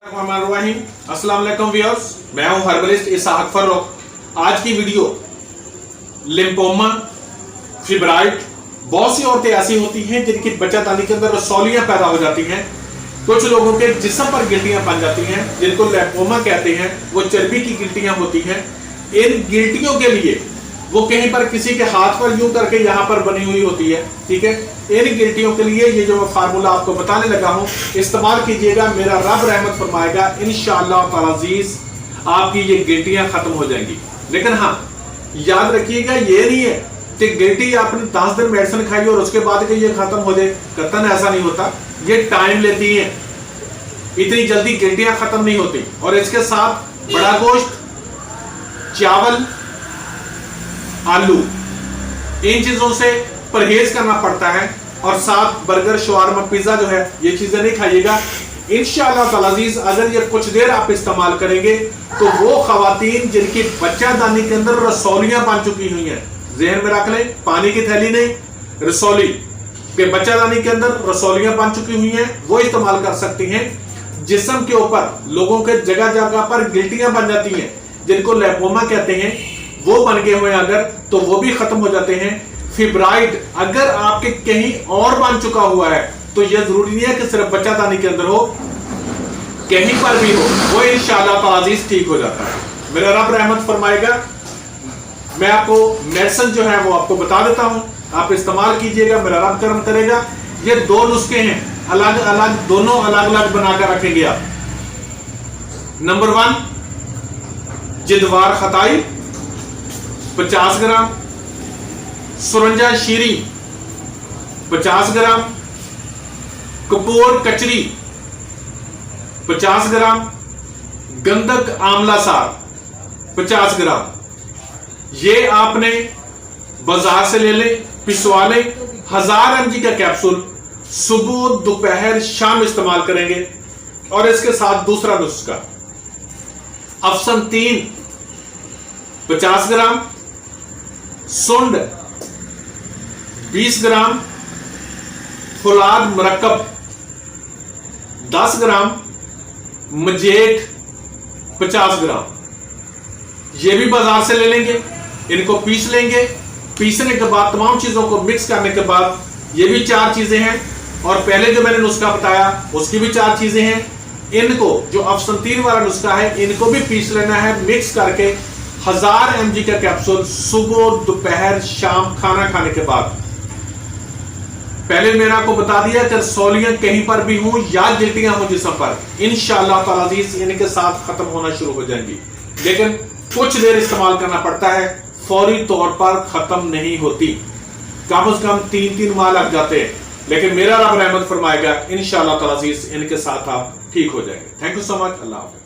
अस्सलाम वालेकुम व्यूअर्स, मैं हूं हर्बलिस्ट इसहाक फर्रुख। आज की वीडियो लिम्फोमा, फिब्राइड, बहुत सी औरतें ऐसी होती हैं जिनकी बच्चादानी के अंदर रसौलियां पैदा हो जाती हैं। कुछ लोगों के जिस्म पर गिल्टियां बन जाती हैं जिनको लिम्फोमा कहते हैं, वो चर्बी की गिल्टियां होती हैं। इन गिल्टियों के लिए वो कहीं पर किसी के हाथ पर यूं करके यहां पर बनी हुई होती है, ठीक है। इन गिल्टियों के लिए ये जो मैं फार्मूला आपको बताने लगा हूं, इस्तेमाल कीजिएगा, मेरा रब रहमत फरमाएगा, इंशाअल्लाह ताला अज़ीज़ आपकी ये गिल्टियां खत्म हो जाएंगी। लेकिन हाँ, याद रखिएगा, ये नहीं है कि गिल्टी आपने 10 दिन मेडिसिन खाई और उसके बाद कि ये खत्म हो जाए, कतन ऐसा नहीं होता। ये टाइम लेती है, इतनी जल्दी गिल्टियां खत्म नहीं होती। और इसके साथ बड़ा गोश्त, चावल, आलू, इन चीजों से परहेज करना पड़ता है। और साथ बर्गर, शवारमा, पिज्जा जो है, ये चीजें नहीं खाइएगा। इंशाअल्लाह ताला अज़ीज़ अगर ये कुछ देर आप इस्तेमाल करेंगे तो वो खवातीन जिनकी बच्चादानी के अंदर रसौलियां बन चुकी हुई हैं, ज़हन में रख लें, पानी की थैली नहीं, रसौली के बच्चादानी के अंदर रसौलियां बन चुकी हुई हैं, वो इस्तेमाल कर सकती हैं। जिस्म के ऊपर लोगों के जगह जगह पर गिल्टियां बन जाती हैं जिनको लिम्फोमा कहते हैं, वो बन गए हुए अगर, तो वो भी खत्म हो जाते हैं। फिब्राइड अगर आपके कहीं और बन चुका हुआ है तो यह जरूरी नहीं है कि सिर्फ बच्चादानी के अंदर हो, कहीं पर भी हो, वो इंशाअल्लाह ताला अज़ीज़ ठीक हो जाता है। मेरा रब रहमत फरमाएगा। मैं आपको मेडिसिन जो है वो आपको बता देता हूं, आप इस्तेमाल कीजिएगा, मेरा रब करम करेगा। ये 2 नुस्खे हैं, अलग अलग, दोनों अलग अलग बनाकर रखेंगे आप। नंबर 1 जिदवार खताई 50 ग्राम, सुरंजा शीरी 50 ग्राम, कपूर कचरी 50 ग्राम, गंधक आंवला सार 50 ग्राम। ये आपने बाजार से ले लें, पिसवा लें। 1000 mg का कैप्सूल सुबह, दोपहर, शाम इस्तेमाल करेंगे। और इसके साथ दूसरा नुस्खा अफसन 3 50 ग्राम, सुंड 20 ग्राम, फुलाद मरकब 10 ग्राम, मजेट 50 ग्राम। ये भी बाजार से ले लेंगे, इनको पीस लेंगे। पीसने के बाद तमाम चीजों को मिक्स करने के बाद, ये भी 4 चीजें हैं और पहले जो मैंने नुस्खा बताया उसकी भी 4 चीजें हैं। इनको जो अफसन 3 वाला नुस्खा है, इनको भी पीस लेना है मिक्स करके। 1000 mg का कैप्सूल सुबह, दोपहर, शाम खाना खाने के बाद। पहले मैंने आपको बता दिया कि रसौलियां कहीं पर भी हों या गिल्टियां हों जिस्म पर, इंशाअल्लाह ताला अज़ीज़ इनके साथ खत्म होना शुरू हो जाएंगी। लेकिन कुछ देर इस्तेमाल करना पड़ता है, फौरी तौर पर खत्म नहीं होती, कम से कम 3-3 माह लग जाते हैं। लेकिन मेरा रब रहमत फरमाएगा, इंशाअल्लाह ताला अज़ीज़ इनके साथ आप ठीक हो जाएंगे। Thank you so much. अल्लाह हाफ़िज़।